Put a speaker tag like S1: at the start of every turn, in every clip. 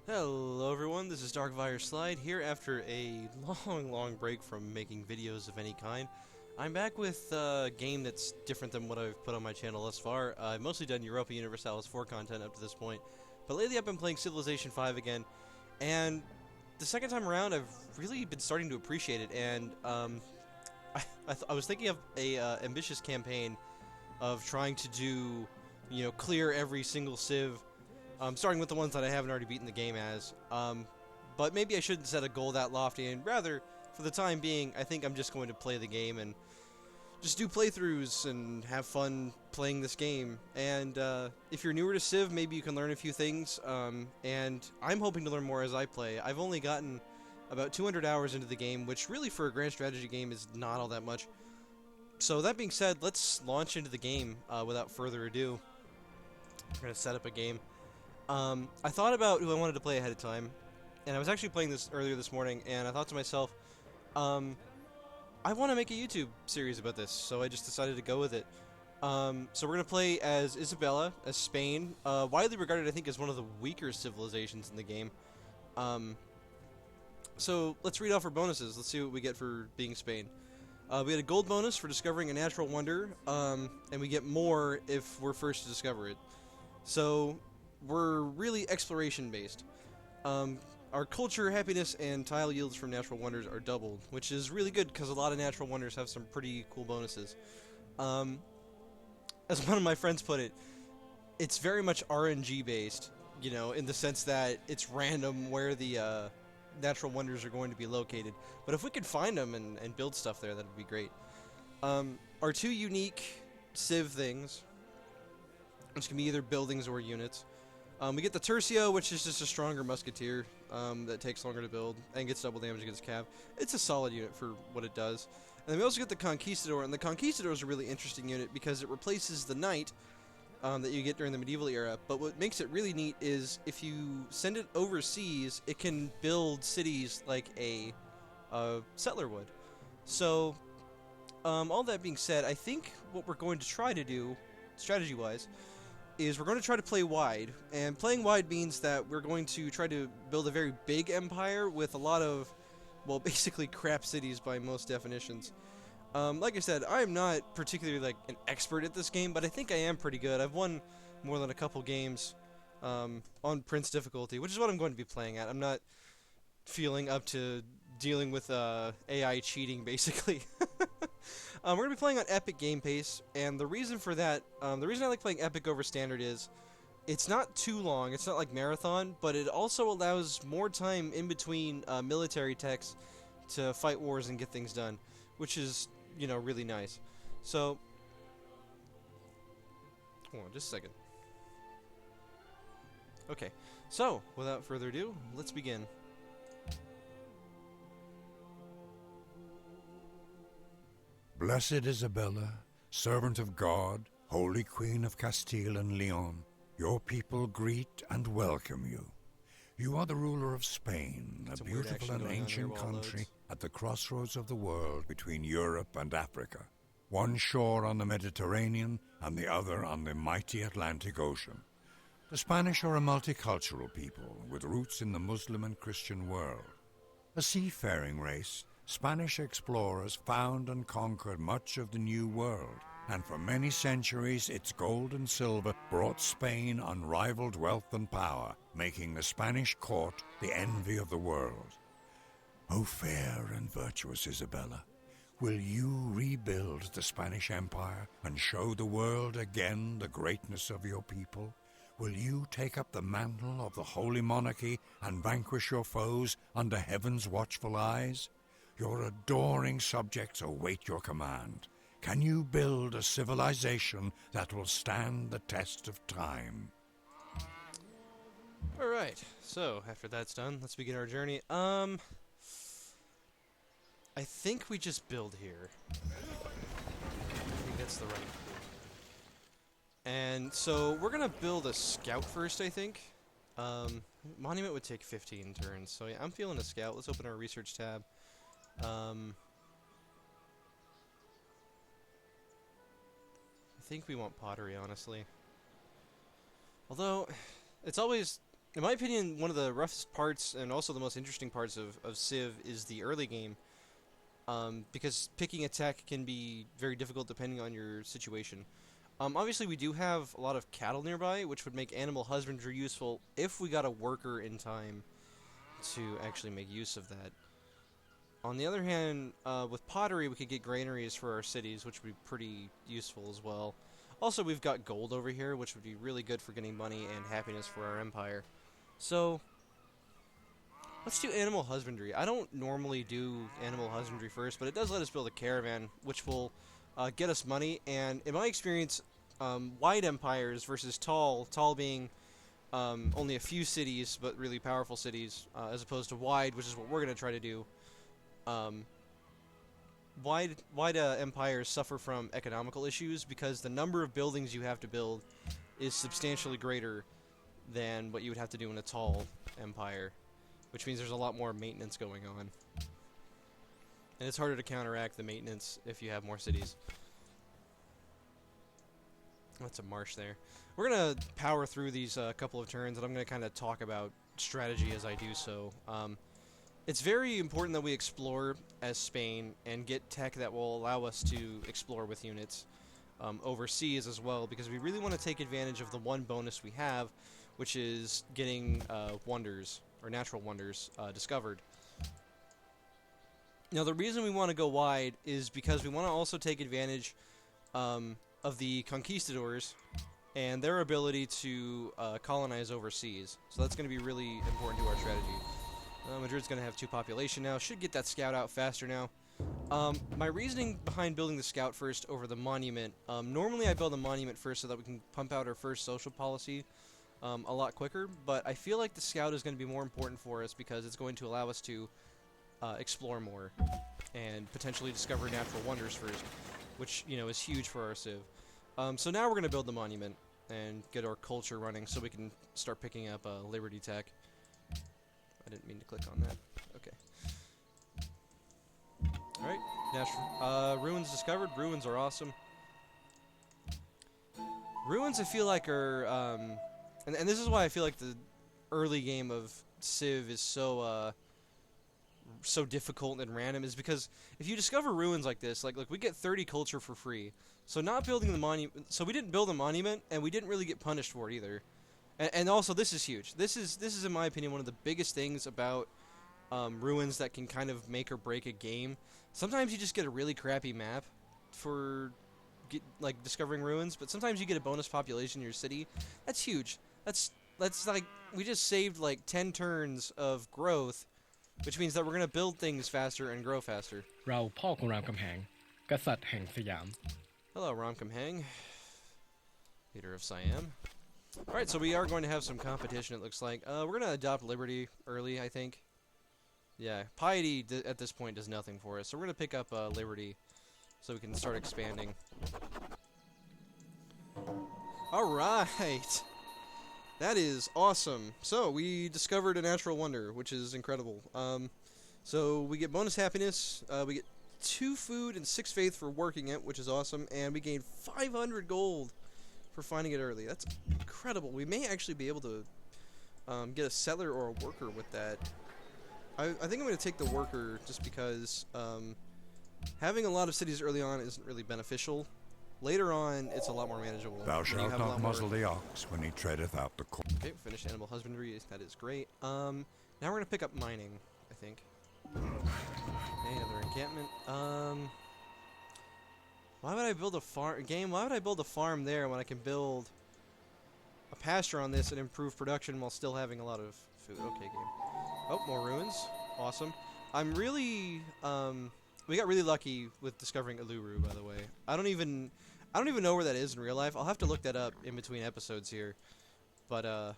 S1: Hello everyone, this is Darkfire Slide here after a long break from making videos of any kind. I'm back with a game that's different than what I've put on my channel thus far. I've mostly done Europa Universalis 4 content up to this point, but lately I've been playing Civilization V again, and the second time around I've really been starting to appreciate it, and I was thinking of a ambitious campaign of trying to do, clear every single Civ, starting with the ones that I haven't already beaten the game as. But maybe I shouldn't set a goal that lofty, and rather, for the time being, I think I'm just going to play the game and just do playthroughs and have fun playing this game. And if you're newer to Civ, maybe you can learn a few things, and I'm hoping to learn more as I play. I've only gotten about 200 hours into the game, which really for a grand strategy game is not all that much. So that being said, let's launch into the game without further ado. We're going to set up a game. I thought about who I wanted to play ahead of time, and I was actually playing this earlier this morning, and I thought to myself, I want to make a YouTube series about this, so I just decided to go with it. So we're going to play as Isabella, as Spain, widely regarded, I think, as one of the weaker civilizations in the game. So let's read off our bonuses. Let's see what we get for being Spain. We get a gold bonus for discovering a natural wonder, and we get more if we're first to discover it. So we're really exploration based. Our culture, happiness, and tile yields from natural wonders are doubled, which is really good because a lot of natural wonders have some pretty cool bonuses. As one of my friends put it, it's very much RNG based, in the sense that it's random where the natural wonders are going to be located. But if we could find them and build stuff there, that would be great. Our two unique Civ things, which can be either buildings or units. We get the Tercio, which is just a stronger musketeer that takes longer to build and gets double damage against cav. It's a solid unit for what it does. And then we also get the Conquistador, and the Conquistador is a really interesting unit because it replaces the Knight that you get during the medieval era. But what makes it really neat is if you send it overseas, it can build cities like a settler would. So, all that being said, I think what we're going to try to do, strategy-wise, is we're going to try to play wide, and playing wide means that we're going to try to build a very big empire with a lot of, well, basically crap cities by most definitions. Like I said, I am not particularly an expert at this game, but I think I am pretty good. I've won more than a couple games on Prince difficulty, which is what I'm going to be playing at. I'm not feeling up to dealing with AI cheating, basically. We're going to be playing on Epic game pace, and the reason for that, the reason I like playing Epic over Standard is it's not too long, it's not like Marathon, but it also allows more time in between military techs to fight wars and get things done, which is, really nice. So, hold on just a second. Okay, so, without further ado, let's begin.
S2: Blessed Isabella, servant of God, Holy Queen of Castile and Leon, your people greet and welcome you. You are the ruler of Spain, a beautiful and ancient country at the crossroads of the world between Europe and Africa, one shore on the Mediterranean and the other on the mighty Atlantic Ocean. The Spanish are a multicultural people with roots in the Muslim and Christian world. A seafaring race, Spanish explorers found and conquered much of the New World, and for many centuries its gold and silver brought Spain unrivaled wealth and power, making the Spanish court the envy of the world. O fair and virtuous Isabella, will you rebuild the Spanish Empire and show the world again the greatness of your people? Will you take up the mantle of the Holy Monarchy and vanquish your foes under heaven's watchful eyes? Your adoring subjects await your command. Can you build a civilization that will stand the test of time?
S1: Alright, so after that's done, let's begin our journey. I think we just build here. I think that's the right. And so we're gonna build a scout first, I think. Monument would take 15 turns, so yeah, I'm feeling a scout. Let's open our research tab. I think we want pottery, honestly. Although, it's always in my opinion, one of the roughest parts and also the most interesting parts of Civ is the early game. Because picking a tech can be very difficult depending on your situation. Obviously, we do have a lot of cattle nearby, which would make animal husbandry useful if we got a worker in time to actually make use of that. On the other hand, with pottery, we could get granaries for our cities, which would be pretty useful as well. Also, we've got gold over here, which would be really good for getting money and happiness for our empire. So, let's do animal husbandry. I don't normally do animal husbandry first, but it does let us build a caravan, which will get us money. And in my experience, wide empires versus tall being only a few cities, but really powerful cities, as opposed to wide, which is what we're going to try to do. Wide empires suffer from economical issues because the number of buildings you have to build is substantially greater than what you would have to do in a tall empire. Which means there's a lot more maintenance going on. And it's harder to counteract the maintenance if you have more cities. That's a marsh there. We're going to power through these couple of turns, and I'm going to kind of talk about strategy as I do so. It's very important that we explore as Spain and get tech that will allow us to explore with units overseas as well, because we really want to take advantage of the one bonus we have, which is getting wonders. Or natural wonders discovered. Now, the reason we want to go wide is because we want to also take advantage of the conquistadors and their ability to colonize overseas. So that's going to be really important to our strategy. Madrid's going to have 2 population now. Should get that scout out faster now. My reasoning behind building the scout first over the monument. Normally I build a monument first so that we can pump out our first social policy a lot quicker, but I feel like the scout is going to be more important for us because it's going to allow us to explore more and potentially discover natural wonders first, which, you know, is huge for our Civ. So now we're going to build the monument and get our culture running so we can start picking up Liberty Tech. I didn't mean to click on that. Okay. Alright, natural ruins discovered. Ruins are awesome. Ruins I feel like are and this is why I feel like the early game of Civ is so so difficult and random, is because if you discover ruins like this, like we get 30 culture for free. So not building the monument, so we didn't build a monument, and we didn't really get punished for it either. And also, this is huge. This is in my opinion one of the biggest things about ruins that can kind of make or break a game. Sometimes you just get a really crappy map for discovering ruins, but sometimes you get a bonus population in your city. That's huge. That's like, we just saved like 10 turns of growth, which means that we're going to build things faster and grow faster.
S3: เราพ่อของรามคำแหงกษัตริย์แห่งสยาม
S1: Hello, Ram Kamheng, leader of Siam. Alright, so we are going to have some competition, it looks like. We're going to adopt Liberty early, I think. Yeah, Piety at this point does nothing for us, so we're going to pick up Liberty so we can start expanding. Alright! That is awesome. So, we discovered a natural wonder, which is incredible. So, we get bonus happiness, we get 2 food and 6 faith for working it, which is awesome, and we gain 500 gold for finding it early. That's incredible. We may actually be able to get a settler or a worker with that. I think I'm going to take the worker just because having a lot of cities early on isn't really beneficial. Later on, it's a lot more manageable.
S2: Thou shalt not muzzle the ox when he treadeth out the court.
S1: Okay, finished animal husbandry. That is great. Now we're going to pick up mining, I think. Okay, another encampment. Why would I build a farm? Game, why would I build a farm there when I can build a pasture on this and improve production while still having a lot of food? Okay, game. Oh, more ruins. Awesome. I'm really, we got really lucky with discovering Uluru, by the way. I don't even know where that is in real life. I'll have to look that up in between episodes here. But,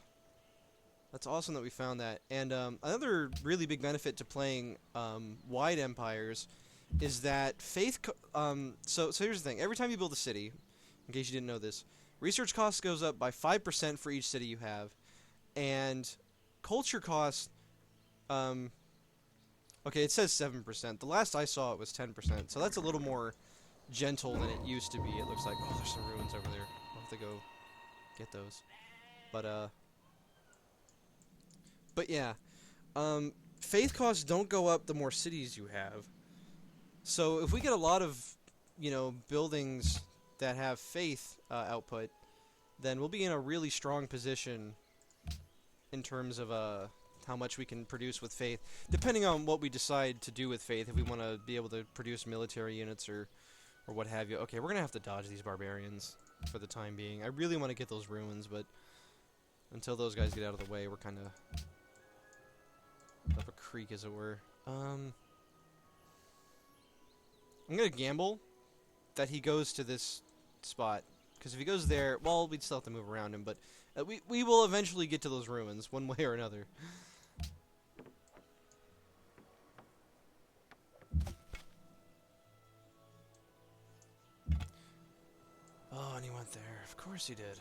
S1: that's awesome that we found that. And, another really big benefit to playing, wide empires is that faith, so here's the thing. Every time you build a city, in case you didn't know this, research cost goes up by 5% for each city you have. And culture cost, okay, it says 7%. The last I saw it was 10%. So that's a little more gentle than it used to be. It looks like, oh, there's some ruins over there. I'll have to go get those. But, But yeah, faith costs don't go up the more cities you have. So if we get a lot of, buildings that have faith output, then we'll be in a really strong position in terms of how much we can produce with faith, depending on what we decide to do with faith. If we want to be able to produce military units or what have you. Okay, we're gonna have to dodge these barbarians for the time being. I really want to get those ruins, but until those guys get out of the way, we're kind of up a creek, as it were. I'm gonna gamble that he goes to this spot, because if he goes there, well, we'd still have to move around him, but we will eventually get to those ruins, one way or another. Oh, and he went there. Of course he did.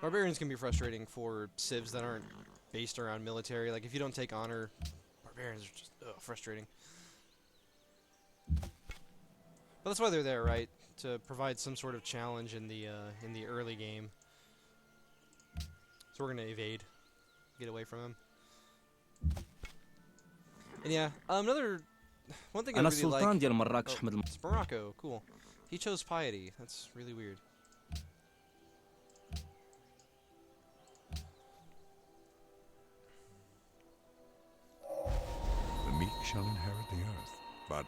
S1: Barbarians can be frustrating for civs that aren't based around military. Like, if you don't take honor, barbarians are just frustrating. But that's why they're there, right? To provide some sort of challenge in the early game. So we're gonna evade, get away from him. And yeah, one thing I
S4: أنا
S1: really
S4: السلطان
S1: like.
S4: ديال مراكش أحمد
S1: It's Morocco, cool. He chose piety. That's really weird.
S2: The meek shall inherit the earth, but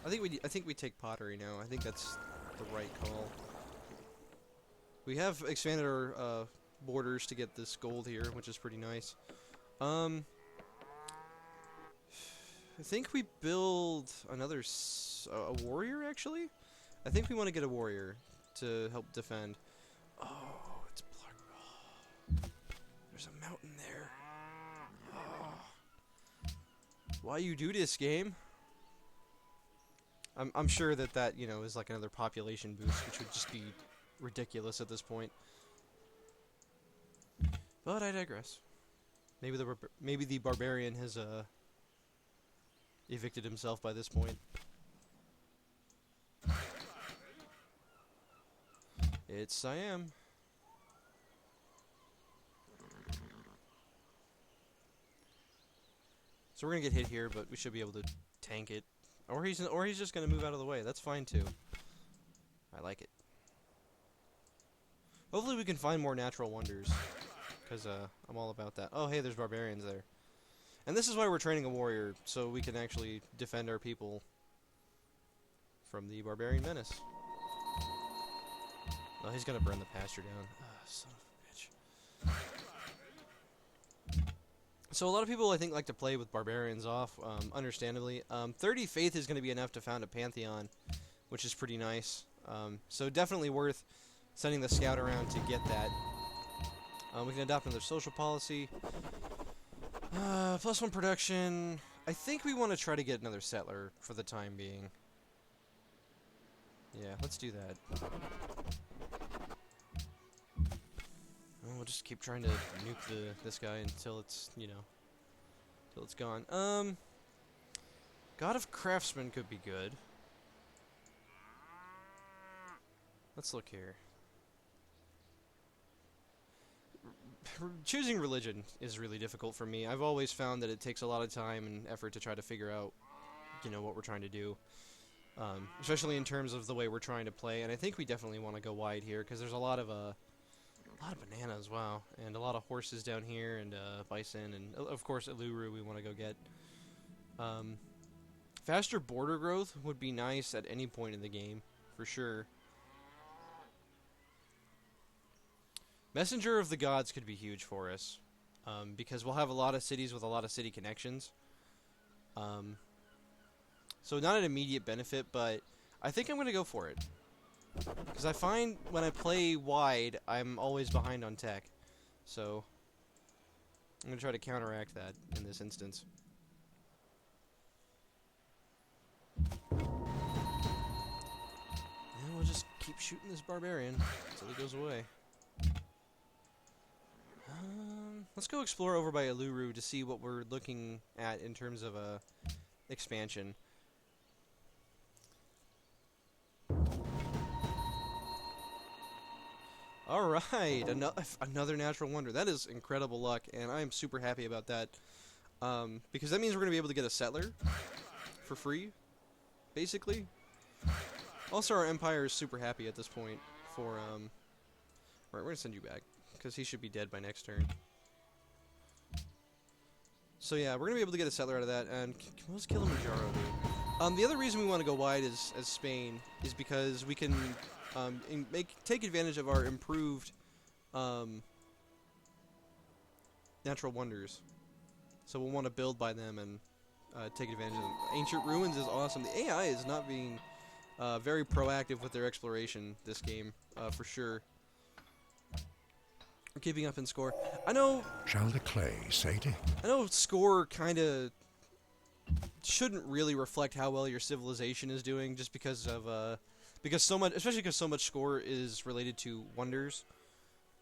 S1: I think we take pottery now. I think that's the right call. We have expanded our borders to get this gold here, which is pretty nice. I think we build another a warrior, actually. I think we want to get a warrior to help defend. Oh, it's black. Oh, there's a mountain there. Oh. Why you do this, game? I'm sure that is like another population boost, which would just be ridiculous at this point. But I digress. Maybe the barbarian has evicted himself by this point. It's Siam. So we're gonna get hit here, but we should be able to tank it. Or he's just gonna move out of the way. That's fine too. I like it. Hopefully we can find more natural wonders, because I'm all about that. Oh, hey, there's barbarians there. And this is why we're training a warrior, so we can actually defend our people from the barbarian menace. Oh, he's gonna burn the pasture down. Son of a bitch. So a lot of people, I think, like to play with barbarians off, understandably. 30 faith is going to be enough to found a pantheon, which is pretty nice. So definitely worth sending the scout around to get that. We can adopt another social policy. +1 production. I think we want to try to get another settler for the time being. Yeah, let's do that. We'll just keep trying to nuke this guy until it's, till it's gone. God of Craftsmen could be good. Let's look here. Choosing religion is really difficult for me. I've always found that it takes a lot of time and effort to try to figure out, what we're trying to do. Especially in terms of the way we're trying to play. And I think we definitely want to go wide here, because there's a lot of bananas, wow, and a lot of horses down here, and bison, and of course Uluru we want to go get. Faster border growth would be nice at any point in the game, for sure. Messenger of the Gods could be huge for us, because we'll have a lot of cities with a lot of city connections. So not an immediate benefit, but I think I'm going to go for it. Because I find when I play wide, I'm always behind on tech. So I'm going to try to counteract that in this instance. And we'll just keep shooting this barbarian until he goes away. Let's go explore over by Uluru to see what we're looking at in terms of expansion. All right, another natural wonder. That is incredible luck, and I am super happy about that. Because that means we're going to be able to get a settler for free, basically. Also, our empire is super happy at this point for, Right, we're going to send you back, because he should be dead by next turn. So yeah, we're going to be able to get a settler out of that, and what does Kilimanjaro do? The other reason we want to go wide as Spain is because we can take advantage of our improved natural wonders. So we'll want to build by them and take advantage of them. Ancient Ruins is awesome. The AI is not being very proactive with their exploration this game, for sure. We're keeping up in score. I know...
S2: Shall the clay satiate?
S1: I know score kind of shouldn't really reflect how well your civilization is doing, just because of because so much, especially because so much score is related to wonders.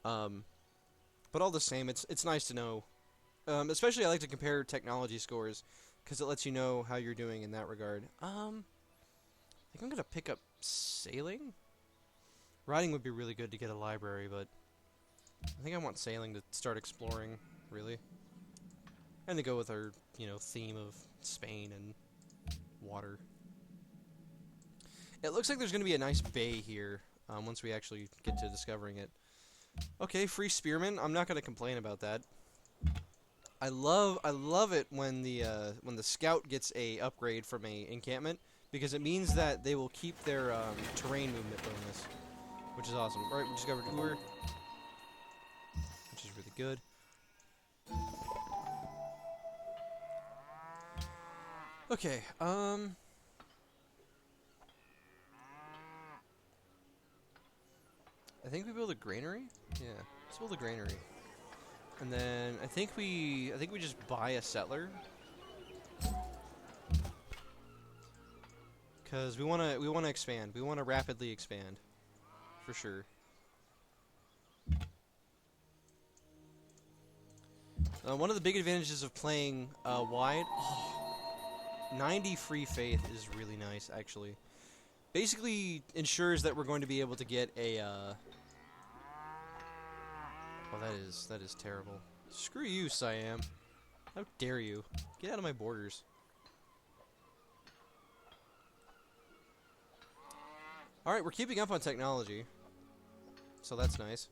S1: But all the same, it's nice to know. Especially I like to compare technology scores because it lets you know how you're doing in that regard. I think I'm gonna pick up sailing. Riding would be really good to get a library, but I think I want sailing to start exploring, really. And to go with our, theme of Spain and water. It looks like there's going to be a nice bay here, once we actually get to discovering it. Okay, free spearmen. I'm not going to complain about that. I love it when the scout gets a upgrade from a encampment, because it means that they will keep their terrain movement bonus, which is awesome. All right, we discovered Ur, which is really good. Okay, I think we build a granary? Yeah, let's build a granary. And then I think we just buy a settler. Cuz we want to expand. We want to rapidly expand. For sure. One of the big advantages of playing wide, 90 free faith is really nice, actually. Basically ensures that we're going to be able to get a well, that is terrible. Screw you, Siam. How dare you? Get out of my borders. Alright, we're keeping up on technology. So that's nice.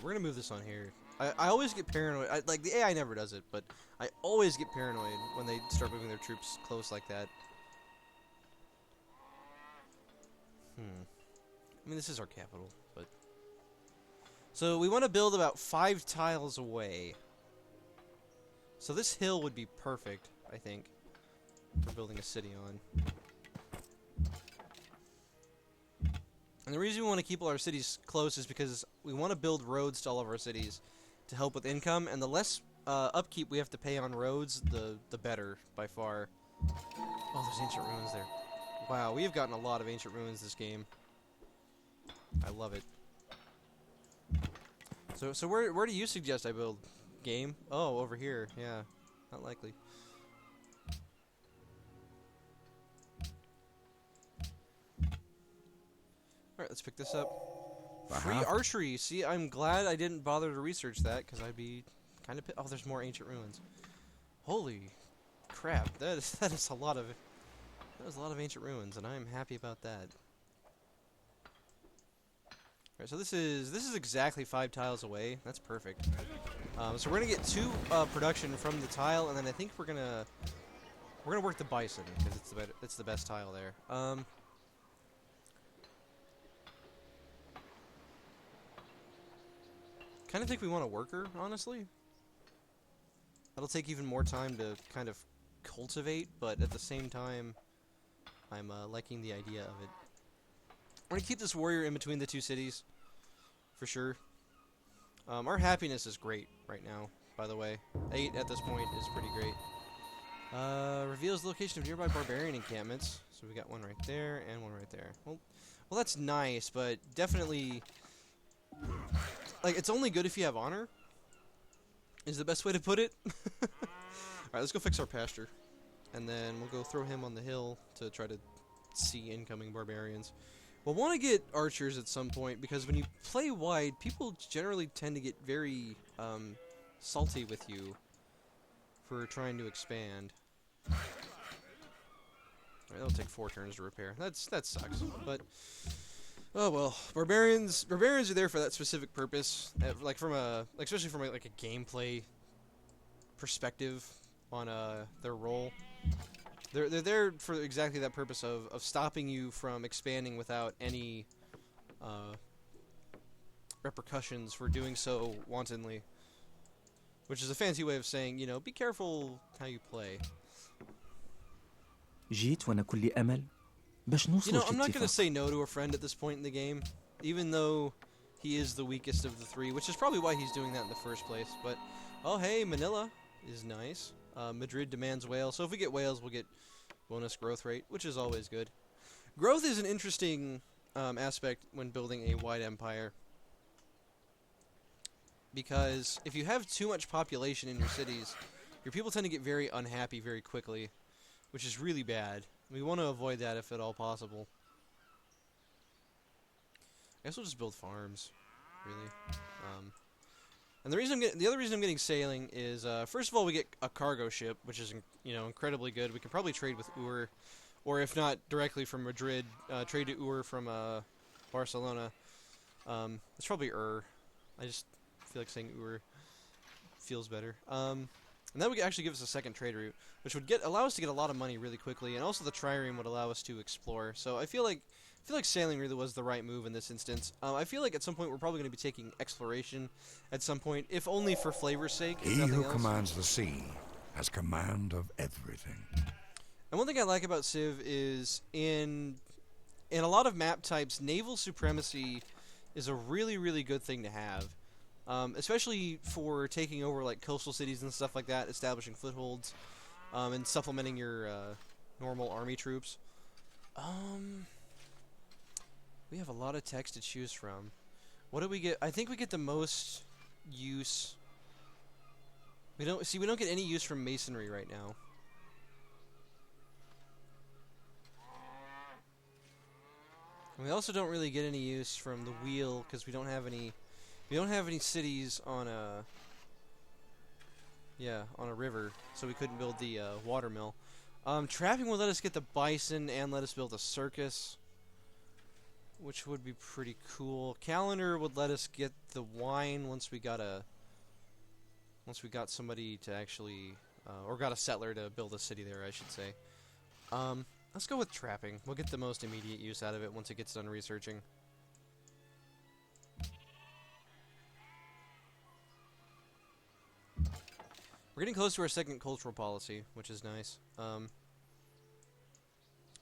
S1: We're gonna move this on here. I always get paranoid. Like, the AI never does it, but I always get paranoid when they start moving their troops close like that. I mean, this is our capital, but... So, we want to build about 5 tiles away. So this hill would be perfect, I think, for building a city on. And the reason we want to keep all our cities close is because we want to build roads to all of our cities to help with income, and the less upkeep we have to pay on roads, the better, by far. Oh, there's ancient ruins there. Wow, we have gotten a lot of ancient ruins this game. I love it. So where do you suggest I build, game? Oh, over here. Yeah, not likely. Alright, let's pick this up. Free archery! See, I'm glad I didn't bother to research that, because I'd be kind of oh, there's more ancient ruins. Holy crap, that is a lot of ancient ruins, and I'm happy about that. Alright, so this is exactly 5 tiles away. That's perfect. So we're gonna get 2 production from the tile, and then I think we're gonna work the bison, because it's the best tile there. Kind of think we want a worker, honestly. That'll take even more time to kind of cultivate, but at the same time, I'm liking the idea of it. We're gonna keep this warrior in between the 2 cities, for sure. Our happiness is great right now, by the way. 8 at this point is pretty great. Reveals the location of nearby barbarian encampments. So we got one right there and one right there. Well, that's nice, but definitely... Like, it's only good if you have honor, is the best way to put it. Alright, let's go fix our pasture. and then we'll go throw him on the hill to try to see incoming barbarians. We'll want to get archers at some point, because when you play wide, people generally tend to get very salty with you for trying to expand. Alright, that'll take 4 turns to repair. That sucks, but oh well. Barbarians are there for that specific purpose, like especially from a gameplay perspective on their role. They're there for exactly that purpose of stopping you from expanding without any repercussions for doing so wantonly. Which is a fancy way of saying, be careful how you play.
S4: جيت وأنا كل أمل باش نوصل
S1: I'm not going to say no to a friend at this point in the game, even though he is the weakest of the 3, which is probably why he's doing that in the first place. But, oh hey, Manila is nice. Madrid demands whale, so if we get whales, we'll get bonus growth rate, which is always good. Growth is an interesting aspect when building a wide empire, because if you have too much population in your cities, your people tend to get very unhappy very quickly, which is really bad. We want to avoid that if at all possible. I guess we'll just build farms, really. And the other reason I'm getting sailing is, first of all, we get a cargo ship, which is incredibly good. We can probably trade with Ur, or if not directly from Madrid, trade to Ur from Barcelona. It's probably Ur. I just feel like saying Ur feels better. And that would actually give us a second trade route, which would allow us to get a lot of money really quickly, and also the trireme would allow us to explore. So I feel like sailing really was the right move in this instance. I feel like at some point we're probably going to be taking exploration at some point, if only for flavor's sake.
S2: He who commands the sea has command of everything.
S1: And one thing I like about Civ is in a lot of map types, naval supremacy is a really, really good thing to have. Especially for taking over like coastal cities and stuff like that, establishing footholds, and supplementing your normal army troops. We have a lot of text to choose from. What do we get? I think we get the most use. We don't get any use from masonry right now. And we also don't really get any use from the wheel because we don't have any. We don't have any cities on a river, so we couldn't build the water mill. Trapping would let us get the bison and let us build a circus, which would be pretty cool. Calendar would let us get the wine once we got somebody to actually or got a settler to build a city there, I should say. Let's go with trapping. We'll get the most immediate use out of it once it gets done researching. We're getting close to our second cultural policy, which is nice.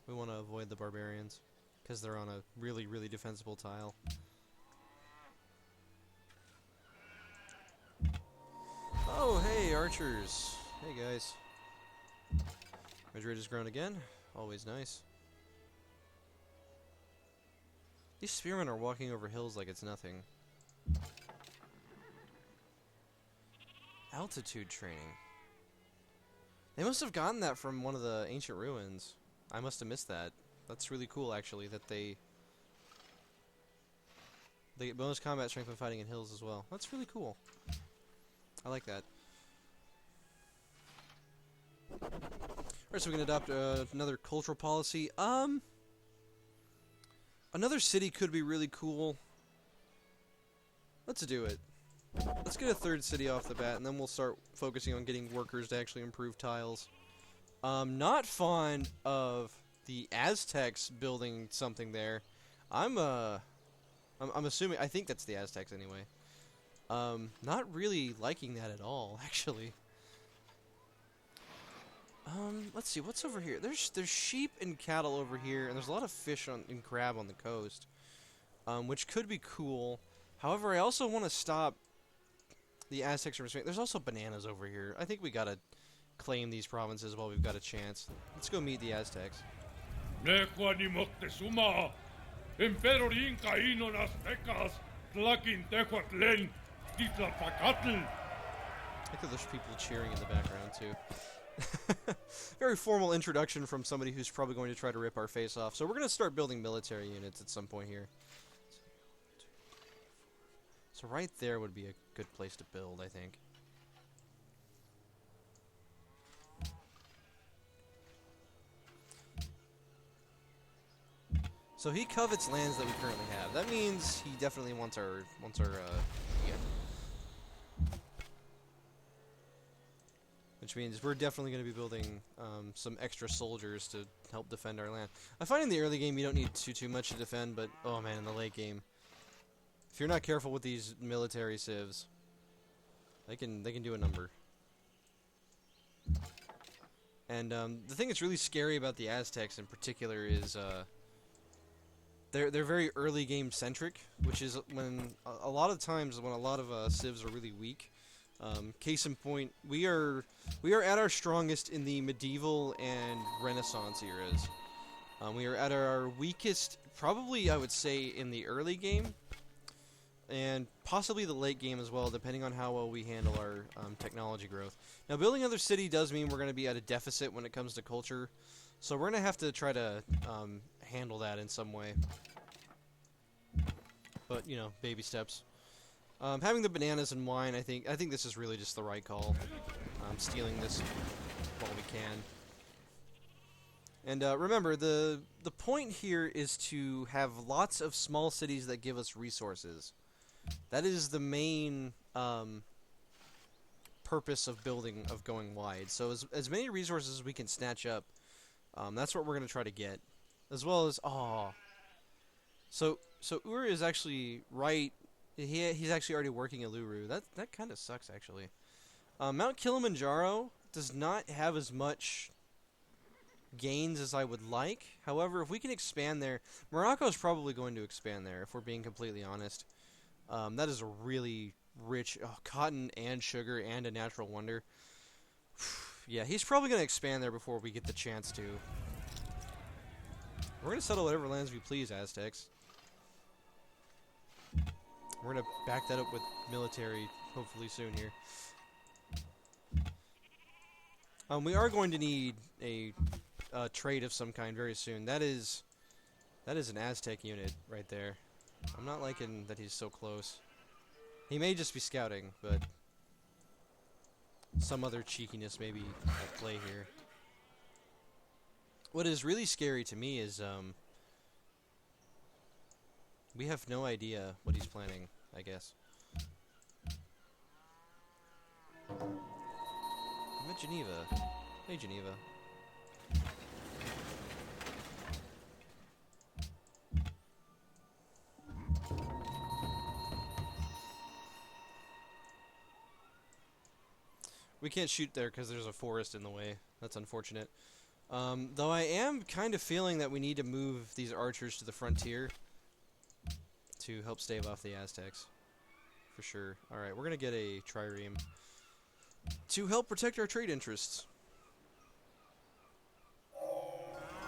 S1: We want to avoid the barbarians, because they're on a really, really defensible tile. Oh, hey, archers. Hey, guys. Madrid has grown again. Always nice. These spearmen are walking over hills like it's nothing. Altitude training. They must have gotten that from one of the ancient ruins. I must have missed that. That's really cool, actually, that they get bonus combat strength when fighting in hills as well. That's really cool. I like that. Alright, so we can adopt another cultural policy. Another city could be really cool. Let's do it. Let's get a third city off the bat, and then we'll start focusing on getting workers to actually improve tiles. Not fond of the Aztecs building something there. I'm assuming, I think that's the Aztecs anyway. Not really liking that at all, actually. Let's see, what's over here? There's sheep and cattle over here, and there's a lot of fish and crab on the coast, which could be cool. However, I also want to stop the Aztecs from... There's also bananas over here. I think we gotta claim these provinces while we've got a chance. Let's go meet the Aztecs. I think there's people cheering in the background too. Very formal introduction from somebody who's probably going to try to rip our face off. So we're going to start building military units at some point here. So right there would be a good place to build, I think. So he covets lands that we currently have. That means he definitely wants our yeah. Which means we're definitely going to be building some extra soldiers to help defend our land. I find in the early game you don't need too much to defend, but oh man, in the late game, if you're not careful with these military civs, they can do a number. And the thing that's really scary about the Aztecs in particular is they're very early game centric, which is when a lot of times when a lot of civs are really weak. Case in point, we are at our strongest in the medieval and Renaissance eras. We are at our weakest, probably I would say, in the early game, and possibly the late game as well, depending on how well we handle our technology growth. Now, building another city does mean we're going to be at a deficit when it comes to culture, so we're going to have to try to handle that in some way. But you know, baby steps. Having the bananas and wine, I think this is really just the right call. Stealing this while we can. And remember, the point here is to have lots of small cities that give us resources. That is the main purpose of going wide. So as many resources as we can snatch up, that's what we're going to try to get. As well as, So Ur is actually right. He's actually already working at Luru. That kind of sucks, actually. Mount Kilimanjaro does not have as much gains as I would like. However, if we can expand there, Morocco is probably going to expand there, if we're being completely honest. That is a really rich cotton and sugar and a natural wonder. Yeah, he's probably going to expand there before we get the chance to. We're going to settle whatever lands we please, Aztecs. We're going to back that up with military, hopefully soon here. We are going to need a trade of some kind very soon. That is an Aztec unit right there. I'm not liking that he's so close. He may just be scouting, but some other cheekiness may be at play here. What is really scary to me is we have no idea what he's planning, I guess. I'm at Geneva. Hey, Geneva. We can't shoot there because there's a forest in the way. That's unfortunate. Though I am kind of feeling that we need to move these archers to the frontier to help stave off the Aztecs. For sure. Alright, we're going to get a trireme to help protect our trade interests.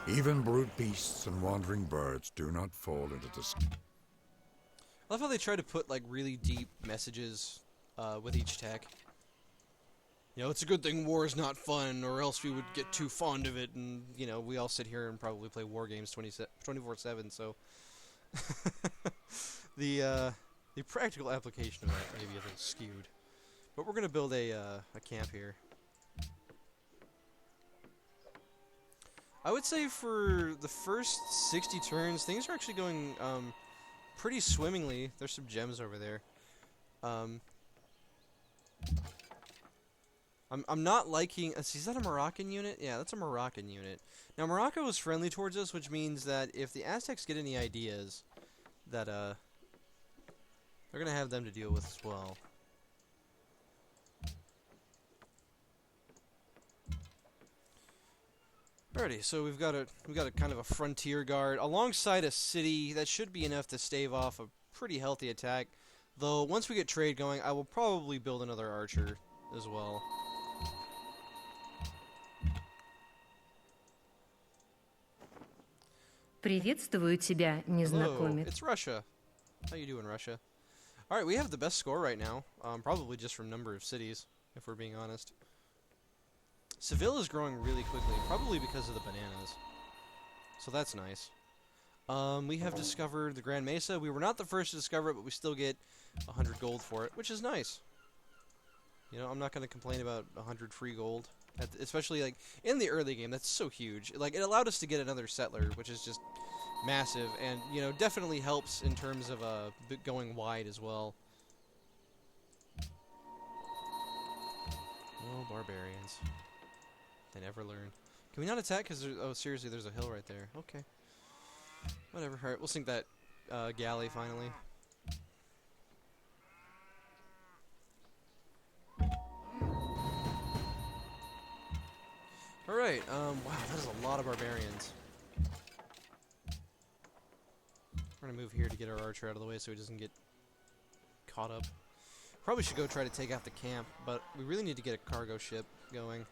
S2: Even brute beasts and wandering birds do not fall into the sky.
S1: I love how they try to put like really deep messages with each tech. You know, it's a good thing war is not fun, or else we would get too fond of it, and, you know, we all sit here and probably play war games 24/7, so... the practical application of that may be a little skewed. But we're going to build a camp here. I would say for the first 60 turns, things are actually going pretty swimmingly. There's some gems over there. I'm not liking... is that a Moroccan unit? Yeah, that's a Moroccan unit. Now, Morocco is friendly towards us, which means that if the Aztecs get any ideas, that they're going to have them to deal with as well. Alrighty, so we've got a kind of a frontier guard alongside a city. That should be enough to stave off a pretty healthy attack. Though once we get trade going, I will probably build another archer as well.
S5: Приветствую тебя,
S1: Hello,
S5: незнакомец.
S1: it's Russia. How you doing, Russia? Alright, we have the best score right now. Probably just from number of cities, if we're being honest. Seville is growing really quickly, probably because of the bananas. So that's nice. We have discovered the Grand Mesa. We were not the first to discover it, but we still get 100 gold for it, which is nice. You know, I'm not going to complain about 100 free gold. Especially, like, in the early game, that's so huge. Like, it allowed us to get another settler, which is just massive, and, you know, definitely helps in terms of going wide as well. Oh, barbarians. They never learn. Can we not attack? Because, oh, seriously, there's a hill right there. Okay. Whatever. Alright, we'll sink that galley, finally. Alright, wow, that is a lot of barbarians. We're gonna move here to get our archer out of the way so he doesn't get caught up. Probably should go try to take out the camp, but we really need to get a cargo ship going.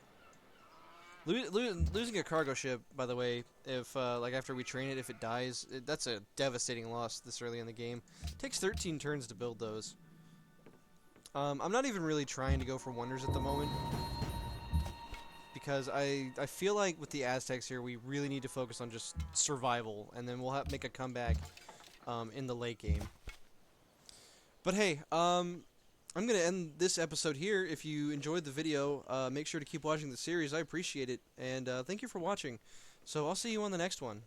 S1: Losing a cargo ship, by the way, if like after we train it, if it dies, that's a devastating loss this early in the game. It takes 13 turns to build those. I'm not even really trying to go for wonders at the moment, because I feel like with the Aztecs here, we really need to focus on just survival, and then we'll make a comeback in the late game. But hey, I'm going to end this episode here. If you enjoyed the video, make sure to keep watching the series. I appreciate it, and thank you for watching. So I'll see you on the next one.